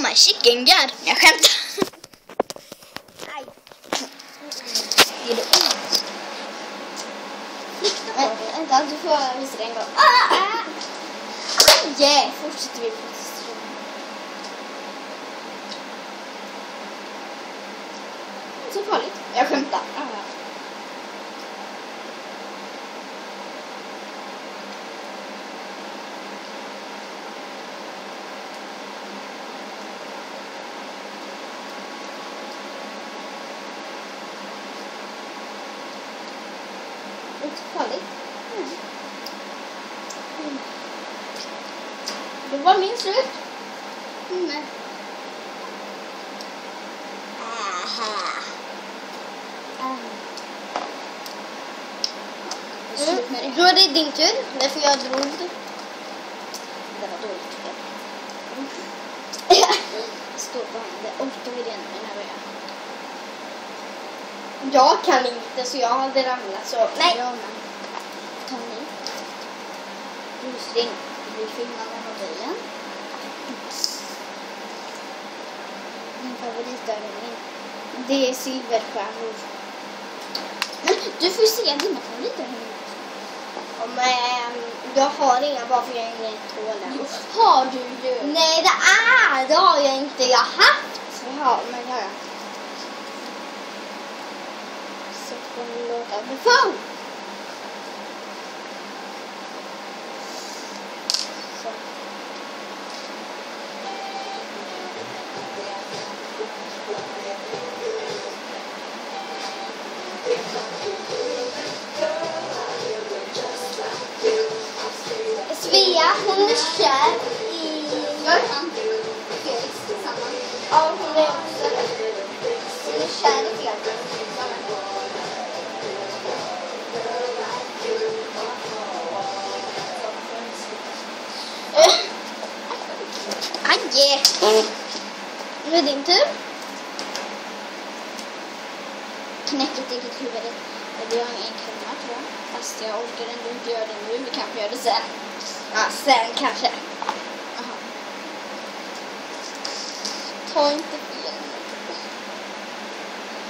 my chicken gun. Jag skämtar. Aj. Är det ont? Vänta, du får visa det en gång. Aj! Fortsätter vi på Så farligt. Jag skämtar. Inte farligt. Det var min slut. Nej. Då är det din tur. Därför jag drog. Det var dåligt. Stå på handen. Orkar vi det nu när vi är? Jag kan inte så jag hade ramlat så. Nej. Ja, men. Ta ni. Rusring. Vi filmar med mobilen. Min favoritövning. Det är silverstjärnor. Du får se dina favoritövningar. Men jag har inga bara för jag är ingen tål. Har du ju? Nej det har jag inte. Jag har haft. Jaha, men jag. Sätt på en låt av The Phone. Så. Svea, hon är kär i... Han Felix tillsammans. Ja, hon är också... Hon är kär i Felix. Aj! Nu är din tur. Knäcket i ditt huvud. Det har en krona tror jag. Fast jag orkar ändå inte göra det nu. Vi kanske gör det sen. Ja, sen kanske. Aha. Ta inte fel.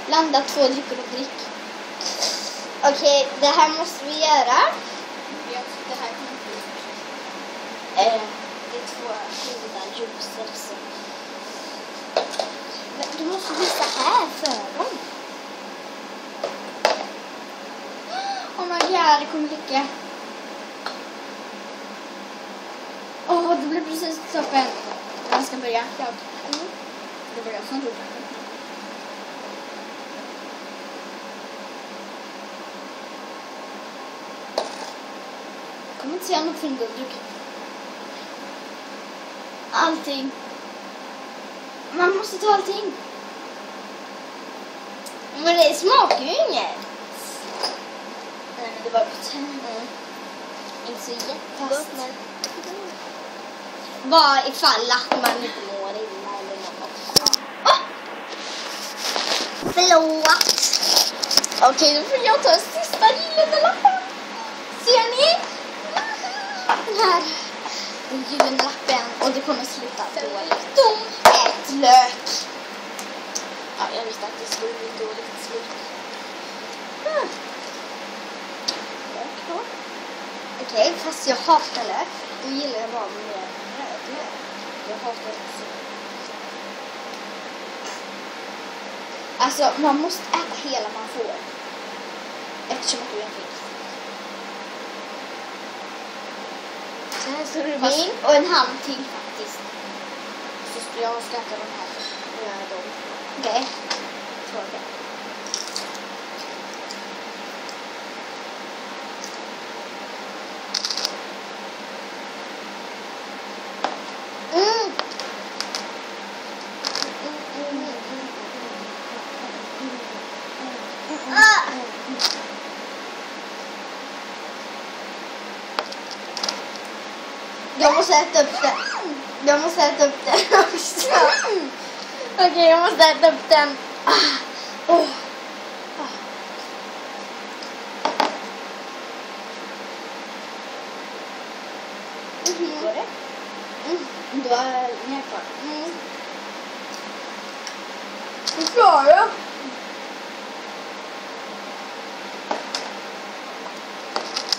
Blanda 2 drycker och drick. Okej, det här måste vi göra. Det här kommer inte bli det är 2 goda juicer. Så. Men du måste visa här för dem. Oh my god, det kommer lycka. Det blev precis toppen. Jag ska börja. Det var jag som tog den. Jag kommer inte säga något fingeravtryck. Allting. Man måste ta allting. Men det smakar ju inget. Nej, men det var gott. Inte så jättegott, men... Vad ifall att man inte mår illa eller något. Förlåt. Okej, då får jag ta sista gyllene lappen. Ser ni? Den här. Den gyllene lappen. Och det kommer sluta dåligt. Ett lök. Ja, jag visste att det skulle bli dåligt slut. Lök då. Okej, fast jag hatar lök. Då gillar jag bara mer rödlök. Jag hatar också. Alltså, man måste äta hela man får. Eftersom att du är en fisk. Så här står det Fast, min. och en halv till faktiskt. Så skulle jag ska äta de här. Och göra dem. Okej. Tror det. Jag måste äta upp den. Jag måste äta upp den också. Okej, jag måste äta upp den. Går det? Du har mer kvar. Klara.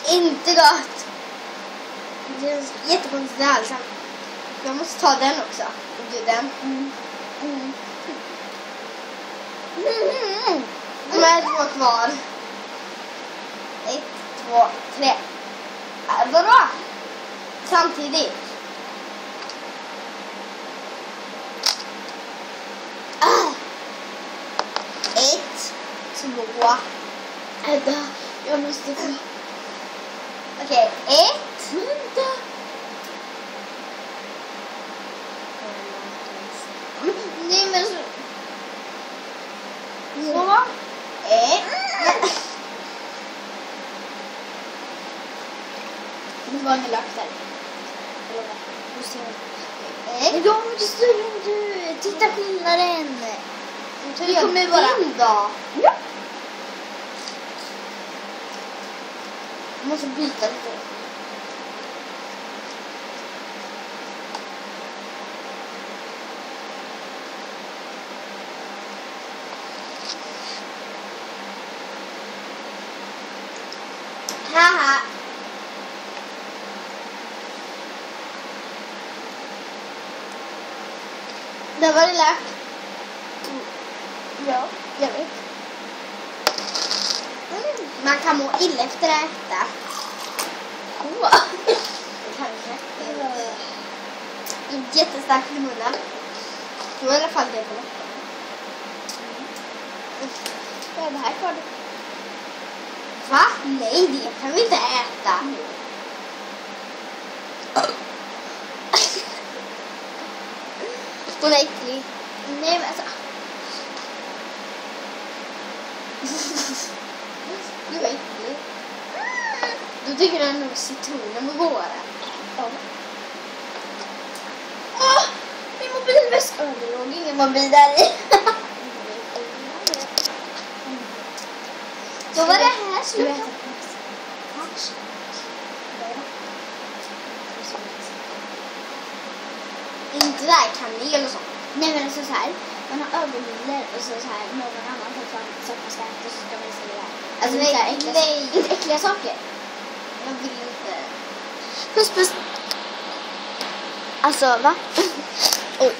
Inte gott. Det är jättekonstigt alltså. Jag måste ta den också. Du den. De är 2 kvar. 1, 2, 3. Vadå? Samtidigt. 1, 2. Vänta, jag måste få... Okej, 1. Vänta. Nej men så... 2. 1. Det var en lagt där. Du ser. 1. Ja, men det står du. Titta skillnaden. Det kommer bara in då. Ja. Jag måste byta lite. Haha. Det var det lagt. Ja, jag vet. Man kan må illa efter att äta. Kanske. Inte jättestarkt i munnen. Då är i alla fall det på läppen. Vad är det här kvar? Va? Nej, det kan vi inte äta. Hon är äcklig. Nej, men alltså. Du är äcklig. Du tycker den nog citronen var våra. Ja. Åh, min mobilväska. Det låg ingen mobil där i. Då var det här slut. Inte där kanel och sånt. Nej, men alltså så här. Man har ögonbilder och så här någon annan får fram så att man ska äta och så ska man se det där. Alltså nej, nej, äckliga, nej. inte äckliga saker. Jag vill inte. Puss, puss. Alltså, va? Oj.